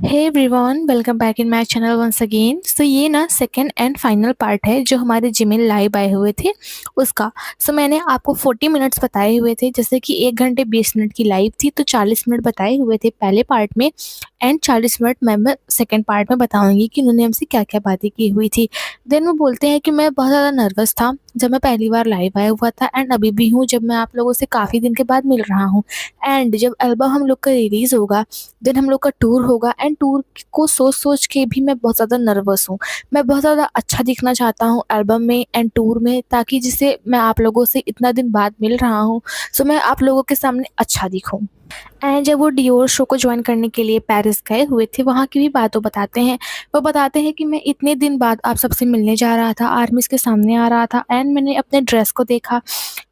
Hey everyone, welcome back in my channel once again. So ये ना second and final part है जो हमारे जिमिन लाइव आए हुए थे उसका। मैंने आपको 40 मिनट्स बताए हुए थे, जैसे कि 1 घंटे 20 मिनट की लाइव थी, तो 40 मिनट बताए हुए थे पहले पार्ट में एंड 40 मिनट मैं सेकंड पार्ट में बताऊंगी कि उन्होंने हमसे क्या क्या बातें की हुई थी। देन वो बोलते हैं कि मैं बहुत ज़्यादा नर्वस था जब मैं पहली बार लाइव आया हुआ था एंड अभी भी हूँ जब मैं आप लोगों से काफ़ी दिन के बाद मिल रहा हूँ। एंड जब एल्बम हम लोग का रिलीज़ होगा, देन हम लोग का टूर होगा एंड टूर को सोच-सोच के भी मैं बहुत ज़्यादा नर्वस हूँ। मैं बहुत ज़्यादा अच्छा दिखना चाहता हूँ एल्बम में एंड टूर में, ताकि जिससे मैं आप लोगों से इतना दिन बाद मिल रहा हूँ, मैं आप लोगों के सामने अच्छा दिखूँ। एंड जब वो डियोर शो को जॉइन करने के लिए पेरिस गए हुए थे, वहाँ की भी बातों बताते हैं। वो बताते हैं कि मैं इतने दिन बाद आप सबसे मिलने जा रहा था, आर्मीज़ के सामने आ रहा था एंड मैंने अपने ड्रेस को देखा।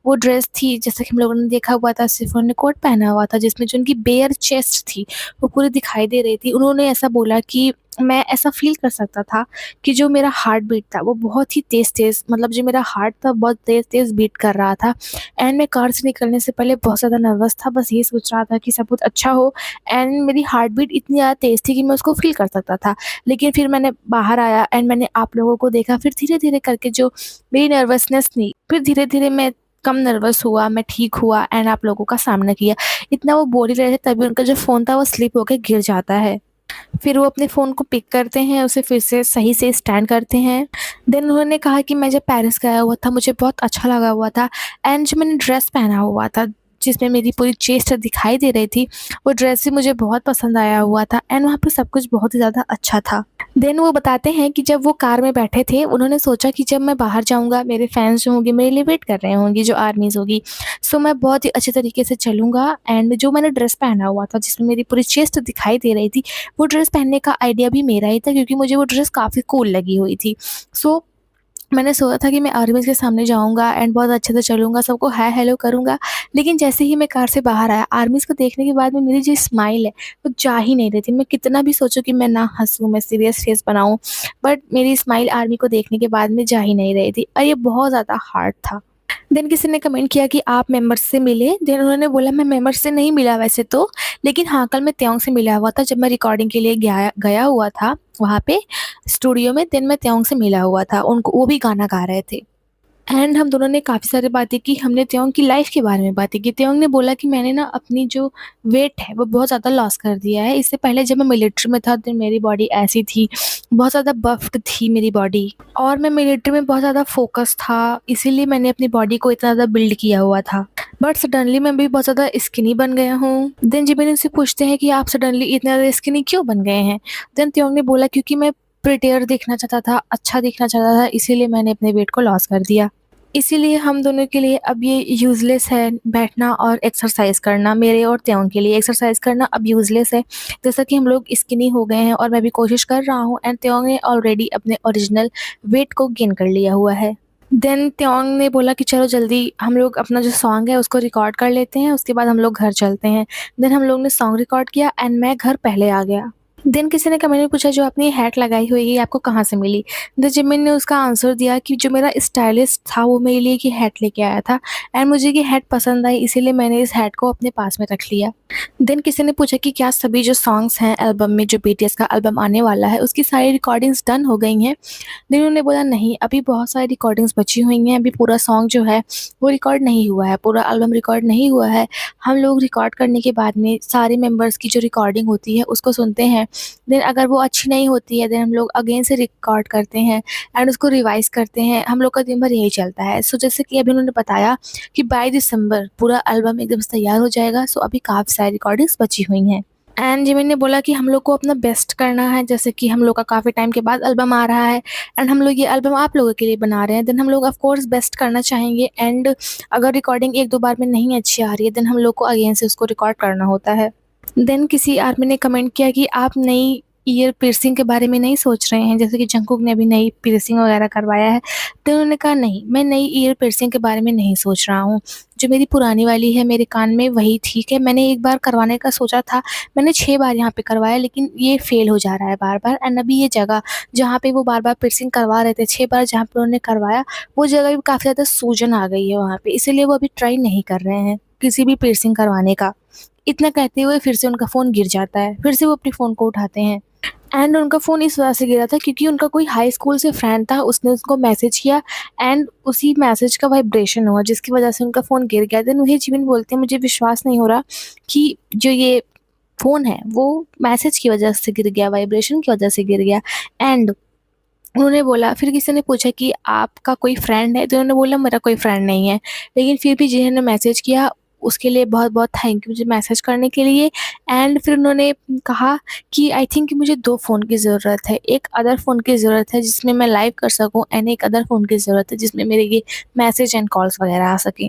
वो ड्रेस थी जैसा कि हम लोगों ने देखा हुआ था, सिर्फ़ उन्होंने कोट पहना हुआ था जिसमें जो उनकी बेयर चेस्ट थी, वो पूरी दिखाई दे रही थी। उन्होंने ऐसा बोला कि मैं ऐसा फ़ील कर सकता था कि जो मेरा हार्ट बीट था वो बहुत ही तेज़-तेज़, मतलब जो मेरा हार्ट था बहुत तेज़-तेज़ बीट कर रहा था। एंड मैं कार से निकलने से पहले बहुत ज़्यादा नर्वस था, बस ये सोच रहा था कि सब कुछ अच्छा हो। एंड मेरी हार्ट बीट इतनी ज़्यादा तेज़ थी कि मैं उसको फ़ील कर सकता था। लेकिन फिर मैंने बाहर आया एंड मैंने आप लोगों को देखा, फिर धीरे-धीरे करके जो मेरी नर्वसनेस थी, फिर धीरे-धीरे मैं कम नर्वस हुआ, मैं ठीक हुआ एंड आप लोगों का सामना किया। इतना वो बोल ही रहे थे तभी उनका जो फ़ोन था वो स्लिप होके गिर जाता है। फिर वो अपने फ़ोन को पिक करते हैं, उसे फिर से सही से स्टैंड करते हैं। देन उन्होंने कहा कि मैं जब पेरिस गया हुआ था, मुझे बहुत अच्छा लगा हुआ था एंड जो मैंने ड्रेस पहना हुआ था, जिसमें मेरी पूरी चेस्ट दिखाई दे रही थी, वो ड्रेस भी मुझे बहुत पसंद आया हुआ था एंड वहाँ पे सब कुछ बहुत ही ज़्यादा अच्छा था। देन वो बताते हैं कि जब वो कार में बैठे थे, उन्होंने सोचा कि जब मैं बाहर जाऊँगा, मेरे फैन्स जो होंगे मेरे लिए वेट कर रहे होंगे, जो आर्मीज़ होगी। मैं बहुत ही अच्छे तरीके से चलूँगा एंड जो मैंने ड्रेस पहना हुआ था, जिसमें मेरी पूरी चेस्ट दिखाई दे रही थी, वो ड्रेस पहनने का आइडिया भी मेरा ही था, क्योंकि मुझे वो ड्रेस काफ़ी कूल लगी हुई थी। सो मैंने सोचा था कि मैं आर्मीज़ के सामने जाऊँगा एंड बहुत अच्छे से चलूँगा, सबको हाय हेलो करूँगा। लेकिन जैसे ही मैं कार से बाहर आया, आर्मीज़ को देखने के बाद में मेरी जो स्माइल है, वो जा ही नहीं रही थी। मैं कितना भी सोचूँ कि मैं ना हँसूँ, मैं सीरियस फेस बनाऊँ, बट मेरी स्माइल आर्मी को देखने के बाद में जा ही नहीं रही थी और ये बहुत ज़्यादा हार्ड था। देन किसी ने कमेंट किया कि आप मेंबर्स से मिले? देन उन्होंने बोला मैं मेंबर्स से नहीं मिला वैसे तो, लेकिन हाँ, कल मैं त्योंग से मिला हुआ था जब मैं रिकॉर्डिंग के लिए गया गया हुआ था वहाँ पे स्टूडियो में। देन मैं त्योंग से मिला हुआ था, उनको वो भी गाना गा रहे थे। एंड हम दोनों ने काफ़ी सारी बातें की, हमने त्योंग की लाइफ़ के बारे में बातें की। त्योंग ने बोला कि मैंने ना अपनी जो वेट है वो बहुत ज़्यादा लॉस कर दिया है। इससे पहले जब मैं मिलिट्री में था तो मेरी बॉडी ऐसी थी, बहुत ज़्यादा बफ़्ड थी मेरी बॉडी, और मैं मिलिट्री में बहुत ज़्यादा फ़ोकस था, इसीलिए मैंने अपनी बॉडी को इतना ज़्यादा बिल्ड किया हुआ था। बट सडनली मैं भी बहुत ज़्यादा स्किनी बन गया हूँ। देन जिमिन उनसे पूछते हैं कि आप सडनली इतना ज़्यादा स्किनी क्यों बन गए हैं? देन त्योंग ने बोला क्योंकि मैं प्रिटेयर दिखना चाहता था, अच्छा दिखना चाहता था, इसीलिए मैंने अपने वेट को लॉस कर दिया। इसीलिए हम दोनों के लिए अब ये यूज़लेस है बैठना और एक्सरसाइज़ करना। मेरे और त्योंग के लिए एक्सरसाइज़ करना अब यूज़लेस है। जैसा कि हम लोग स्किनी हो गए हैं और मैं भी कोशिश कर रहा हूँ एंड त्योंग ने ऑलरेडी अपने ओरिजिनल वेट को गेन कर लिया हुआ है। देन त्योंग ने बोला कि चलो जल्दी हम लोग अपना जो सॉन्ग है उसको रिकॉर्ड कर लेते हैं, उसके बाद हम लोग घर चलते हैं। देन हम लोग ने सॉन्ग रिकॉर्ड किया एंड मैं घर पहले आ गया। देन किसी ने कमेंट में पूछा जो आपने ये हैट लगाई हुई है ये आपको कहाँ से मिली? द जिमिन ने उसका आंसर दिया कि जो मेरा स्टाइलिस्ट था वो मेरे लिए ये हैट लेके आया था एंड मुझे ये हैट पसंद आई, इसीलिए मैंने इस हैट को अपने पास में रख लिया। देन किसी ने पूछा कि क्या सभी जो सॉन्ग्स हैं एल्बम में, जो बीटीएस का एल्बम आने वाला है उसकी सारी रिकॉर्डिंग्स डन हो गई हैं? देन उन्होंने बोला नहीं, अभी बहुत सारी रिकॉर्डिंग्स बची हुई हैं, अभी पूरा सॉन्ग जो है वो रिकॉर्ड नहीं हुआ है, पूरा एल्बम रिकॉर्ड नहीं हुआ है। हम लोग रिकॉर्ड करने के बाद में सारे मेंबर्स की जो रिकॉर्डिंग होती है उसको सुनते हैं। देन अगर वो अच्छी नहीं होती है, देन हम लोग अगेन से रिकॉर्ड करते हैं एंड उसको रिवाइज़ करते हैं। हम लोग का दिन भर यही चलता है। जैसे कि अभी उन्होंने बताया कि बाय दिसंबर पूरा एल्बम एकदम से तैयार हो जाएगा। अभी काफ़ी सारी रिकॉर्डिंग्स बची हुई हैं। एंड जिमिन ने बोला कि हम लोग को अपना बेस्ट करना है, जैसे कि हम लोग का काफ़ी टाइम के बाद एल्बम आ रहा है एंड हम लोग ये एल्बम आप लोगों के लिए बना रहे हैं। देन हम लोग ऑफ कोर्स बेस्ट करना चाहेंगे एंड अगर रिकॉर्डिंग 1-2 बार में नहीं अच्छी आ रही है, देन हम लोग को अगेन से उसको रिकॉर्ड करना होता है। देन किसी आदमी ने कमेंट किया कि आप नई ईयर पियर्सिंग के बारे में नहीं सोच रहे हैं, जैसे कि जंगकुक ने अभी नई पियर्सिंग वगैरह करवाया है। तो उन्होंने कहा नहीं, मैं नई ईयर पियर्सिंग के बारे में नहीं सोच रहा हूँ। जो मेरी पुरानी वाली है मेरे कान में वही ठीक है। मैंने एक बार करवाने का सोचा था, मैंने 6 बार यहाँ पे करवाया, लेकिन ये फ़ेल हो जा रहा है बार-बार एंड अभी ये जगह जहाँ पे वो बार-बार पियर्सिंग करवा रहे थे, 6 बार जहाँ पे उन्होंने करवाया, वो जगह भी काफ़ी ज़्यादा सूजन आ गई है वहाँ पे, इसीलिए वो अभी ट्राई नहीं कर रहे हैं किसी भी पियर्सिंग करवाने का। इतना कहते हुए फिर से उनका फ़ोन गिर जाता है। फिर से वो अपने फ़ोन को उठाते हैं एंड उनका फ़ोन इस वजह से गिरा था क्योंकि उनका कोई हाई स्कूल से फ्रेंड था, उसने उसको मैसेज किया एंड उसी मैसेज का वाइब्रेशन हुआ जिसकी वजह से उनका फ़ोन गिर गया। देन वही जिमिन बोलते हैं, मुझे विश्वास नहीं हो रहा कि जो ये फ़ोन है वो मैसेज की वजह से गिर गया, वाइब्रेशन की वजह से गिर गया। एंड उन्होंने बोला, फिर किसी ने पूछा कि आपका कोई फ्रेंड है? तो उन्होंने बोला मेरा कोई फ्रेंड नहीं है। लेकिन फिर भी जिन्होंने मैसेज किया उसके लिए बहुत-बहुत थैंक यू मुझे मैसेज करने के लिए। एंड फिर उन्होंने कहा कि आई थिंक कि मुझे 2 फ़ोन की ज़रूरत है। एक अदर फ़ोन की ज़रूरत है जिसमें मैं लाइव कर सकूँ एंड एक अदर फ़ोन की ज़रूरत है जिसमें मेरे ये मैसेज एंड कॉल्स वगैरह आ सकें।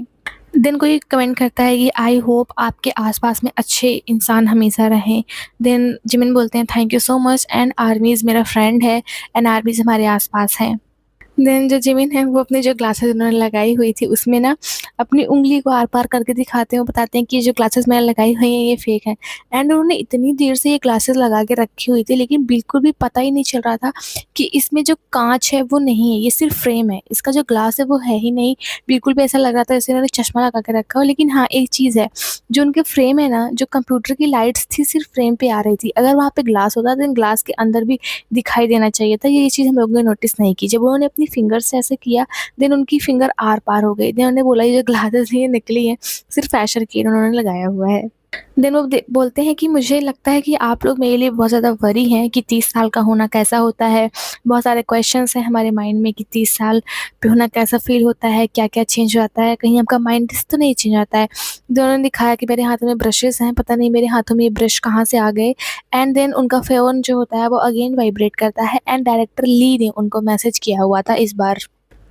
देन कोई कमेंट करता है कि आई होप आपके आस-पास में अच्छे इंसान हमेशा रहें। देन जिमिन बोलते हैं thank you so much and armies मेरा फ्रेंड है एंड आर्मीज़ हमारे आस-पास हैं। देन जो जिमिन है वो अपने जो ग्लासेस उन्होंने लगाई हुई थी उसमें ना अपनी उँगली को आर-पार करके दिखाते हैं और बताते हैं कि ये जो ग्लासेस मैंने लगाई हुई हैं ये फ़ेक हैं। एंड उन्होंने इतनी देर से ये ग्लासेस लगा के रखी हुई थी लेकिन बिल्कुल भी पता ही नहीं चल रहा था कि इसमें जो काँच है वो नहीं है, ये सिर्फ़ फ्रेम है। इसका जो ग्लास है वो है ही नहीं। बिल्कुल भी ऐसा लग रहा था जैसे इन्होंने चश्मा लगा के रखा हो। लेकिन हाँ, एक चीज़ है, जो उनके फ्रेम है ना, जो कंप्यूटर की लाइट्स थी सिर्फ़ फ्रेम पे आ रही थी। अगर वहाँ पे ग्लास होता देन ग्लास के अंदर भी दिखाई देना चाहिए था। ये चीज़ हम लोगों ने नोटिस नहीं की। जब उन्होंने अपनी फिंगर से ऐसे किया देन उनकी फिंगर आर-पार हो गई। देन उन्होंने बोला ये जो ग्लासेस हैं ये नकली हैं, सिर्फ़ फैशन के लिए उन्होंने लगाया हुआ है। देन वो बोलते हैं कि मुझे लगता है कि आप लोग मेरे लिए बहुत ज़्यादा वरी हैं कि 30 साल का होना कैसा होता है। बहुत सारे क्वेश्चन्स हैं हमारे माइंड में कि 30 साल पे होना कैसा फ़ील होता है, क्या-क्या चेंज होता है, कहीं आपका माइंड तो नहीं चेंज होता है। देन उन्होंने दिखाया कि मेरे हाथों में ब्रशेज़ हैं, पता नहीं मेरे हाथों में ये ब्रश कहाँ से आ गए। एंड देन उनका फ़ोन जो होता है वो अगेन वाइब्रेट करता है एंड डायरेक्टर ली ने उनको मैसेज किया हुआ था इस बार।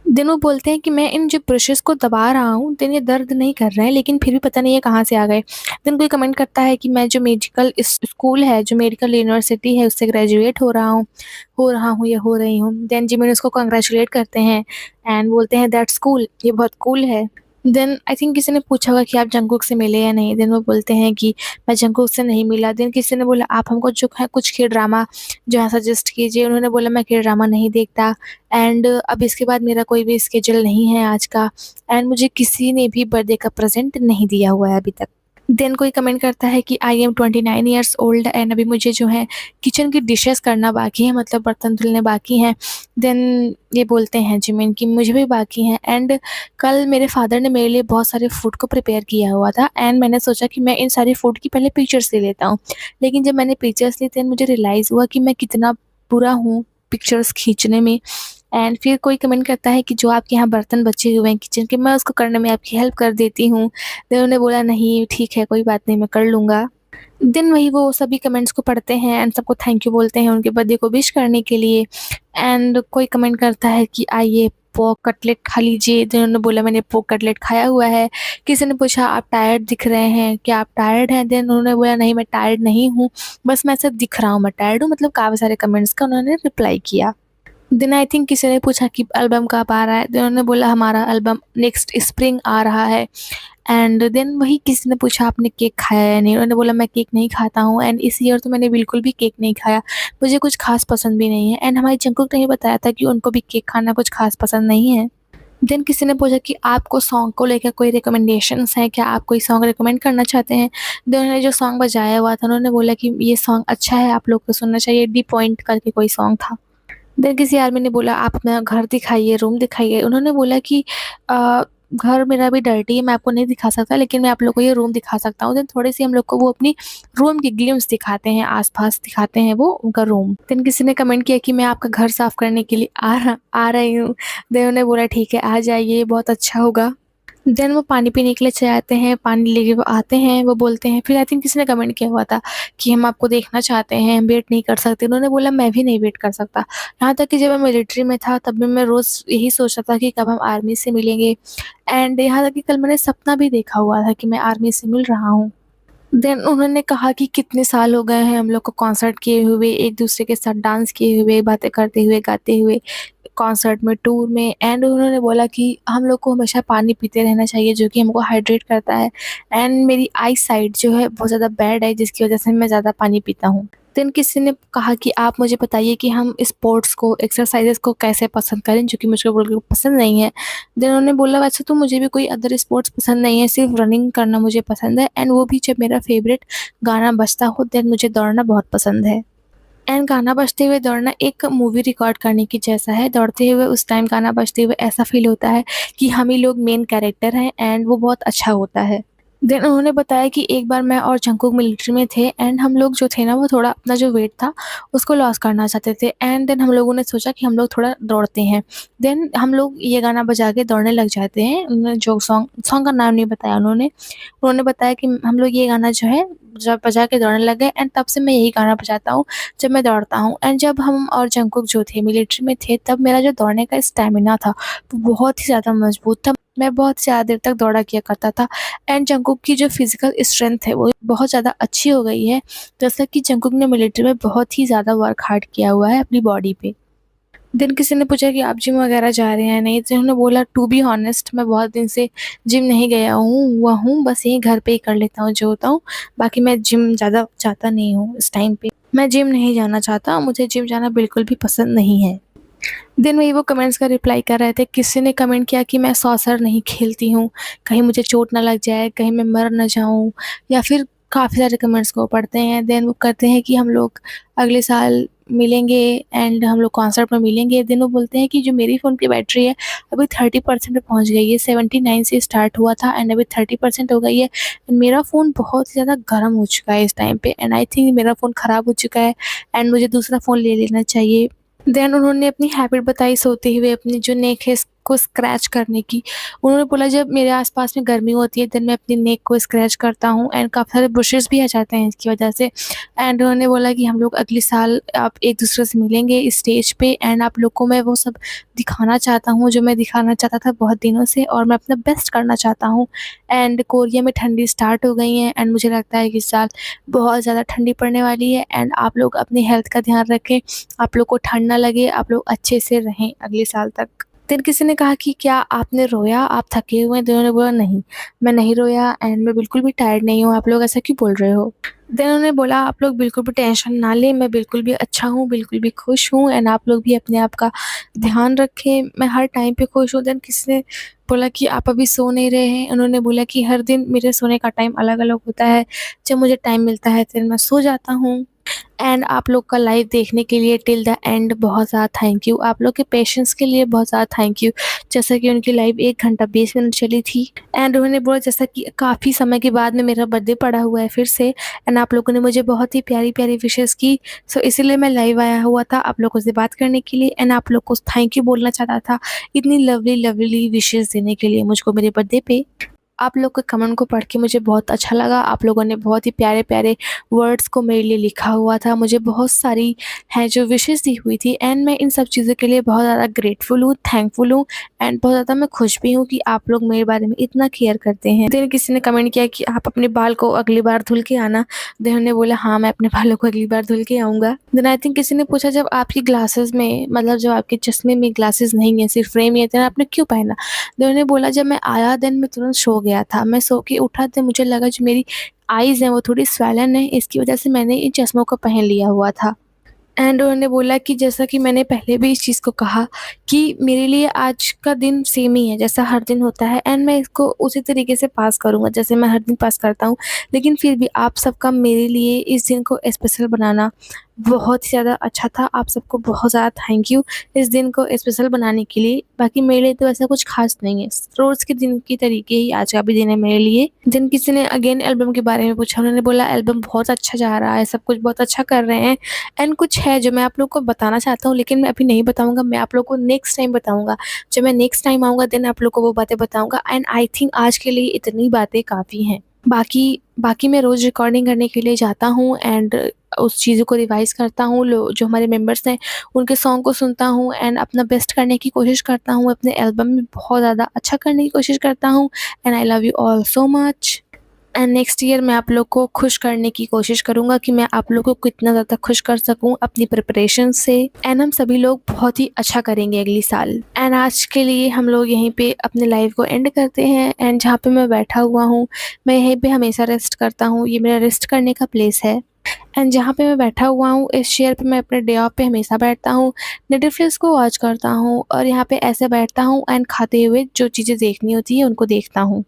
देन वो बोलते हैं कि मैं इन जो ब्रशेज़ को दबा रहा हूँ, देन ये दर्द नहीं कर रहे हैं, लेकिन फिर भी पता नहीं ये कहाँ से आ गए। देन कोई कमेंट करता है कि मैं जो मेडिकल स्कूल है, जो मेडिकल यूनिवर्सिटी है, उससे ग्रेजुएट हो रहा हूँ या हो रही हूँ। देन जिमिन उसको कांग्रेचुलेट करते हैं एंड बोलते हैं दैट्स कूल, ये बहुत कूल है। देन आई थिंक किसी ने पूछा होगा कि आप जंगकुक से मिले या नहीं? देन वो बोलते हैं कि मैं जंगकुक से नहीं मिला। देन किसी ने बोला आप हमको जो है कुछ के-ड्रामा जो है सजेस्ट कीजिए। उन्होंने बोला मैं के-ड्रामा नहीं देखता एंड अब इसके बाद मेरा कोई भी स्केड्यूल नहीं है आज का एंड मुझे किसी ने भी बर्थडे का प्रेज़ेंट नहीं दिया हुआ है अभी तक। देन कोई कमेंट करता है कि I am 29 years old and अभी मुझे जो है किचन की डिशेज़ करना बाकी है, मतलब बर्तन धुलने बाकी हैं। देन ये बोलते हैं जिमिन कि मुझे भी बाकी हैं एंड कल मेरे फादर ने मेरे लिए बहुत सारे फूड को प्रिपेयर किया हुआ था एंड मैंने सोचा कि मैं इन सारी फूड की पहले पिक्चर्स ले लेता हूँ। लेकिन जब मैंने पिक्चर्स ली देन मुझे रियलाइज़ हुआ कि मैं कितना बुरा हूँ पिक्चर्स खींचने में। एंड फिर कोई कमेंट करता है कि जो आपके यहाँ बर्तन बचे हुए हैं किचन के, मैं उसको करने में आपकी हेल्प कर देती हूँ। देन उन्होंने बोला नहीं ठीक है, कोई बात नहीं, मैं कर लूँगा। देन वही वो सभी कमेंट्स को पढ़ते हैं एंड सबको थैंक यू बोलते हैं उनके बर्थडे को विश करने के लिए। एंड कोई कमेंट करता है कि आइए पोर्क कटलेट खा लीजिए। देन उन्होंने बोला मैंने पोर्क कटलेट खाया हुआ है। किसी ने पूछा आप टायर्ड दिख रहे हैं, क्या आप टायर्ड हैं? देन उन्होंने बोला नहीं मैं टायर्ड नहीं हूँ, बस मैं ऐसा दिख रहा हूँ मैं टायर्ड हूँ। मतलब काफ़ी सारे कमेंट्स का उन्होंने रिप्लाई किया। देन आई थिंक किसी ने पूछा कि एल्बम कब आ रहा है? देन उन्होंने बोला हमारा एल्बम नेक्स्ट स्प्रिंग आ रहा है। एंड देन वही किसी ने पूछा आपने केक खाया या नहीं? उन्होंने बोला मैं केक नहीं खाता हूँ एंड इस ईयर तो मैंने बिल्कुल भी केक नहीं खाया। मुझे कुछ ख़ास पसंद भी नहीं है एंड हमारे जंगकुक ने भी बताया था कि उनको भी केक खाना कुछ ख़ास पसंद नहीं है। देन किसी ने पूछा कि आपको सॉन्ग को लेकर कोई रिकमेंडेशंस हैं? क्या आप कोई सॉन्ग रिकमेंड करना चाहते हैं? देन उन्होंने जो सॉन्ग बजाया हुआ था उन्होंने बोला कि ये सॉन्ग अच्छा है, आप लोग को सुनना चाहिए। डी पॉइंट करके कोई सॉन्ग था। देन किसी आदमी ने बोला आप अपना घर दिखाइए, रूम दिखाइए। उन्होंने बोला कि घर मेरा अभी डर्टी है, मैं आपको नहीं दिखा सकता लेकिन मैं आप लोग को ये रूम दिखा सकता हूँ। देन थोड़ी-सी हम लोग को वो अपनी रूम की ग्लिम्प्स दिखाते हैं, आस-पास दिखाते हैं वो उनका रूम। देन किसी ने कमेंट किया कि मैं आपका घर साफ करने के लिए आ रही हूँ। देन उन्होंने बोला ठीक है आ जाइए, बहुत अच्छा होगा। देन वो पानी पीने के लिए चले आते हैं, पानी लेके वो आते हैं, वो बोलते हैं फिर आई थिंक किसी ने कमेंट किया हुआ था कि हम आपको देखना चाहते हैं, हम वेट नहीं कर सकते। उन्होंने बोला मैं भी नहीं वेट कर सकता। यहाँ तक कि जब मैं मिलिट्री में था तब भी मैं रोज़ यही सोचता था कि कब हम आर्मी से मिलेंगे एंड यहाँ तक कि कल मैंने सपना भी देखा हुआ था कि मैं आर्मी से मिल रहा हूँ। देन उन्होंने कहा कि कितने साल हो गए हैं हम लोग को कॉन्सर्ट किए हुए, एक-दूसरे के साथ डांस किए हुए, बातें करते हुए, गाते हुए, कॉन्सर्ट में, टूर में। एंड उन्होंने बोला कि हम लोग को हमेशा पानी पीते रहना चाहिए जो कि हमको हाइड्रेट करता है एंड मेरी आई साइट जो है बहुत ज़्यादा बैड है जिसकी वज़ह से मैं ज़्यादा पानी पीता हूँ। देन किसी ने कहा कि आप मुझे बताइए कि हम स्पोर्ट्स को, एक्सरसाइज़ेज़ को कैसे पसंद करें, जो कि मुझको बिल्कुल पसंद नहीं है। देन उन्होंने बोला वैसे तो मुझे भी कोई अदर स्पोर्ट्स पसंद नहीं है, सिर्फ़ रनिंग करना मुझे पसंद है एंड वो भी जब मेरा फ़ेवरेट गाना बजता हो देन मुझे दौड़ना बहुत पसंद है। एंड गाना बजते हुए दौड़ना एक मूवी रिकॉर्ड करने की जैसा है। दौड़ते हुए उस टाइम गाना बजते हुए ऐसा फ़ील होता है कि हम ही लोग मेन कैरेक्टर हैं एंड वो बहुत अच्छा होता है। देन उन्होंने बताया कि एक बार मैं और जंगकुक मिलिट्री में थे एंड हम लोग जो थे ना वो थोड़ा अपना जो वेट था उसको लॉस करना चाहते थे एंड देन हम लोगों ने सोचा कि हम लोग थोड़ा दौड़ते हैं। देन हम लोग ये गाना बजा के दौड़ने लग जाते हैं। उन्होंने जो सॉन्ग का नाम नहीं बताया उन्होंने। उन्होंने बताया कि हम लोग ये गाना जो है जब बजा के दौड़ने लग गए एंड तब से मैं यही गाना बजाता हूँ जब मैं दौड़ता हूँ। एंड जब हम और जंगकुक जो थे मिलिट्री में थे तब मेरा जो दौड़ने का स्टैमिना था वो बहुत ही ज़्यादा मज़बूत था। मैं बहुत ज़्यादा देर तक दौड़ा किया करता था एंड जंगकुक की जो फ़िज़िकल स्ट्रेंथ है वो बहुत ज़्यादा अच्छी हो गई है। जैसा कि जंगकुक ने मिलिट्री में बहुत ही ज़्यादा वर्क हार्ड किया हुआ है अपनी बॉडी पे। देन किसी ने पूछा कि आप जिम वगैरह जा रहे हैं? नहीं, तो उन्होंने बोला टू बी हॉनेस्ट मैं बहुत दिन से जिम नहीं गया हूँ, बस यहीं घर पे ही कर लेता हूँ जो होता हूँ। बाकी मैं जिम ज़्यादा जाता नहीं हूँ इस टाइम पे। मैं जिम नहीं जाना चाहता, मुझे जिम जाना बिल्कुल भी पसंद नहीं है। देन वही वो कमेंट्स का रिप्लाई कर रहे थे। किसी ने कमेंट किया कि मैं सॉकर नहीं खेलती हूँ, कहीं मुझे चोट ना लग जाए, कहीं मैं मर ना जाऊँ या फिर काफ़ी सारे कमेंट्स को पढ़ते हैं। देन वो कहते हैं कि हम लोग अगले साल मिलेंगे एंड हम लोग कॉन्सर्ट में मिलेंगे। देन वो बोलते हैं कि जो मेरी फ़ोन की बैटरी है अभी 30% पे पहुँच गई है, 79 से स्टार्ट हुआ था एंड अभी 30% हो गई है। मेरा फ़ोन बहुत ही ज़्यादा गर्म हो चुका है इस टाइम पे एंड आई थिंक मेरा फ़ोन ख़राब हो चुका है एंड मुझे दूसरा फ़ोन ले लेना चाहिए। देन उन्होंने अपनी हैबिट बताई सोते हुए अपनी जो नेक है इसको स्क्रैच करने की। उन्होंने बोला जब मेरे आस-पास में गर्मी होती है देन मैं अपनी नेक को स्क्रैच करता हूँ एंड काफ़ी सारे बुशेस भी आ जाते हैं इसकी वजह से। एंड उन्होंने बोला कि हम लोग अगले साल आप एक-दूसरे से मिलेंगे स्टेज पे एंड आप लोग को मैं वो सब दिखाना चाहता हूँ जो मैं दिखाना चाहता था बहुत दिनों से और मैं अपना बेस्ट करना चाहता हूँ। एंड कोरिया में ठंडी स्टार्ट हो गई है एंड मुझे लगता है कि इस साल बहुत ज़्यादा ठंडी पड़ने वाली है एंड आप लोग अपनी हेल्थ का ध्यान रखें। आप लोग को ठंड ना लगे, आप लोग अच्छे से रहें अगले साल तक। फिर किसी ने कहा कि क्या आपने रोया? आप थके हुए हैं? तो उन्होंने बोला नहीं, मैं नहीं रोया एंड मैं बिल्कुल भी टायर्ड नहीं हूँ, आप लोग ऐसा क्यों बोल रहे हो? देन उन्होंने बोला आप लोग बिल्कुल भी टेंशन ना लें, मैं बिल्कुल भी अच्छा हूँ, बिल्कुल भी खुश हूँ एंड आप लोग भी अपने आप का ध्यान रखें, मैं हर टाइम पे खुश हूँ। देन किसी ने बोला कि आप अभी सो नहीं रहे हैं? उन्होंने बोला कि हर दिन मेरे सोने का टाइम अलग-अलग होता है, जब मुझे टाइम मिलता है फिर मैं सो जाता हूँ। एंड आप लोग का लाइव देखने के लिए टिल द एंड बहुत ज़्यादा थैंक यू। आप लोग के पेशेंस के लिए बहुत ज़्यादा थैंक यू। जैसा कि उनकी लाइव 1 घंटा 20 मिनट चली थी एंड उन्होंने बोला जैसा कि काफ़ी समय के बाद में मेरा बर्थडे पड़ा हुआ है फिर से एंड आप लोगों ने मुझे बहुत ही प्यारी-प्यारी विशेस की। सो इसीलिए मैं लाइव आया हुआ था आप लोगों से बात करने के लिए एंड आप लोग को थैंक यू बोलना चाहता था, इतनी लवली विशेस देने के लिए मुझको मेरे बर्थडे पे। आप लोग के कमेंट को पढ़ के मुझे बहुत अच्छा लगा। आप लोगों ने बहुत ही प्यारे-प्यारे वर्ड्स को मेरे लिए लिखा हुआ था। मुझे बहुत सारी हैं जो विशेज़ दी हुई थी एंड मैं इन सब चीज़ों के लिए बहुत ज़्यादा ग्रेटफुल हूँ, थैंकफुल हूँ एंड बहुत ज़्यादा मैं खुश भी हूँ कि आप लोग मेरे बारे में इतना केयर करते हैं। देन किसी ने कमेंट किया कि आप अपने बाल को अगली बार धुल के आना। देन मैंने बोला हाँ, मैं अपने बालों को अगली बार धुल के आऊँगा। देन आई थिंक किसी ने पूछा जब आपकी ग्लासेस में मतलब जब आपके चश्मे में ग्लासेस नहीं है, सिर्फ फ्रेम ही है, देन आपने क्यों पहना? देन उन्होंने बोला जब मैं आया देन मैं तुरंत सो गया था। मैं सो के उठा तो मुझे लगा जो मेरी आईज़ हैं वो थोड़ी स्वैलन है, इसकी वज़ह से मैंने इन चश्मों को पहन लिया हुआ था। एंड उन्होंने बोला कि जैसा कि मैंने पहले भी इस चीज़ को कहा कि मेरे लिए आज का दिन सेम ही है जैसा हर दिन होता है एंड मैं इसको उसी तरीके से पास करूँगा जैसे मैं हर दिन पास करता हूँ। लेकिन फिर भी आप सबका मेरे लिए इस दिन को स्पेशल बनाना बहुत ही ज़्यादा अच्छा था। आप सबको बहुत ज़्यादा थैंक यू इस दिन को स्पेशल बनाने के लिए। बाकी मेरे लिए तो ऐसा कुछ ख़ास नहीं है। रोज़ के दिन की तरीके ही आज का भी दिन है मेरे लिए। देन किसी ने अगेन एल्बम के बारे में पूछा। उन्होंने बोला एल्बम बहुत अच्छा जा रहा है, सब कुछ बहुत अच्छा कर रहे हैं एंड कुछ है जो मैं आप लोग को बताना चाहता हूँ लेकिन मैं अभी नहीं बताऊँगा, मैं आप लोग को नेक्स्ट टाइम बताऊँगा। जब मैं नेक्स्ट टाइम आऊँगा देन आप लोग को वो बातें बताऊँगा एंड आई थिंक आज के लिए इतनी बातें काफ़ी हैं। बाकी बाकी मैं रोज़ रिकॉर्डिंग करने के लिए जाता हूँ एंड उस चीज़ों को रिवाइज़ करता हूँ। लो जो हमारे मेंबर्स हैं उनके सॉन्ग को सुनता हूँ एंड अपना बेस्ट करने की कोशिश करता हूँ। अपने एल्बम में बहुत ज़्यादा अच्छा करने की कोशिश करता हूँ and I love you all so much. And next year मैं आप लोग को खुश करने की कोशिश करूँगा कि मैं आप लोग को कितना ज़्यादा खुश कर सकूँ अपनी प्रिपरेशन से एंड हम सभी लोग बहुत ही अच्छा करेंगे अगली साल। एंड आज के लिए हम लोग यहीं पे अपने लाइव को एंड करते हैं एंड जहाँ पे मैं बैठा हुआ हूँ, मैं यहीं पे हमेशा रेस्ट करता हूँ। ये मेरा रेस्ट करने का प्लेस है। एंड जहाँ पे मैं बैठा हुआ हूँ इस चेयर पे मैं अपने डे ऑफ पे हमेशा बैठता हूँ, नेटफ्लिक्स को वॉच करता हूँ और यहाँ पे ऐसे बैठता हूँ एंड खाते हुए जो चीज़ें देखनी होती है उनको देखता हूँ।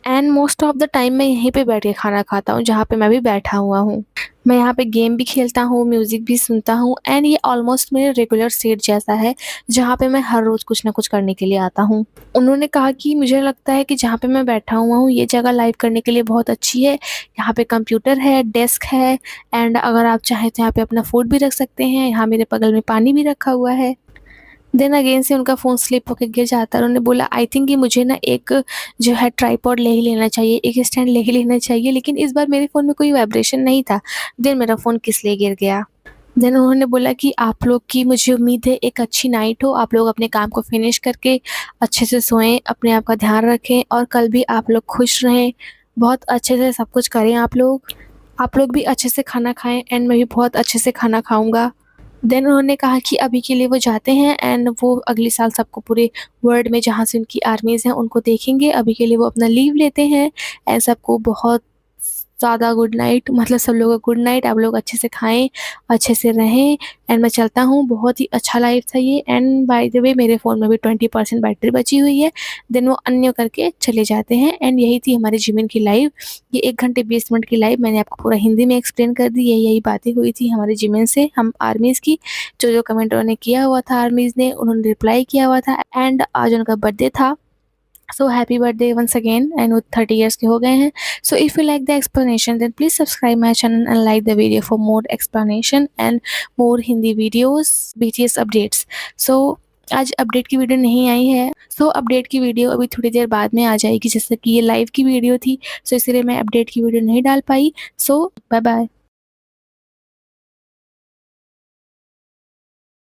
And most of the time मैं यहीं पे बैठ के खाना खाता हूँ जहाँ पे मैं भी बैठा हुआ हूँ। मैं यहाँ पे गेम भी खेलता हूँ, म्यूज़िक भी सुनता हूँ एंड ये ऑलमोस्ट मेरे रेगुलर सेट जैसा है, जहाँ पे मैं हर रोज़ कुछ ना कुछ करने के लिए आता हूँ। उन्होंने कहा कि मुझे लगता है कि जहाँ पे मैं बैठा हुआ हूँ ये जगह लाइव करने के लिए बहुत अच्छी है। यहाँ पे कंप्यूटर है, डेस्क है एंड अगर आप चाहें तो यहाँ पे अपना फूड भी रख सकते हैं। यहाँ मेरे बगल में पानी भी रखा हुआ है। देन अगेन से उनका फ़ोन स्लिप होके गिर जाता है और उन्होंने बोला आई थिंक कि मुझे ना एक जो है ट्राइपॉड ले ही लेना चाहिए, एक स्टैंड ले ही लेना चाहिए, लेकिन इस बार मेरे फ़ोन में कोई वाइब्रेशन नहीं था। देन मेरा फ़ोन किस लिए गिर गया। देन उन्होंने बोला कि आप लोग की मुझे उम्मीद है एक अच्छी नाइट हो, आप लोग अपने काम को फिनिश करके अच्छे से सोएँ, अपने आप का ध्यान रखें और कल भी आप लोग खुश रहें, बहुत अच्छे से सब कुछ करें आप लोग। आप लोग भी अच्छे से खाना खाएँ एंड मैं भी बहुत अच्छे से खाना खाऊँगा। देन उन्होंने कहा कि अभी के लिए वो जाते हैं एंड वो अगले साल सबको पूरे वर्ल्ड में जहाँ से उनकी आर्मीज़ हैं उनको देखेंगे। अभी के लिए वो अपना लीव लेते हैं एंड सबको बहुत ज़्यादा गुड नाइट, मतलब सब लोगों को गुड नाइट। आप लोग अच्छे से खाएँ, अच्छे से रहें एंड मैं चलता हूँ। बहुत ही अच्छा लाइफ था ये एंड बाय द वे मेरे फ़ोन में भी 20% बैटरी बची हुई है। देन वो अन्य करके चले जाते हैं एंड यही थी हमारे जिमिन की लाइव। ये 1 घंटे 20 मिनट की लाइव मैंने आपको पूरा हिंदी में एक्सप्लेन कर दी। यही-यही बातें हुई थी हमारे जिमिन से, हम आर्मीज़ की। जो-जो कमेंट उन्होंने किया हुआ था आर्मीज़ ने, उन्होंने रिप्लाई किया हुआ था एंड आज उनका बर्थडे था। So happy birthday once again and वो 30 इयर्स के हो गए हैं। So if you like the explanation then please subscribe my channel and like the video for more explanation and more Hindi videos, BTS updates. So आज update की video नहीं आई है, सो update की वीडियो अभी थोड़ी देर बाद में आ जाएगी, जैसे कि ये लाइव की वीडियो थी, सो इसीलिए मैं अपडेट की वीडियो नहीं डाल पाई। सो बाय बाय।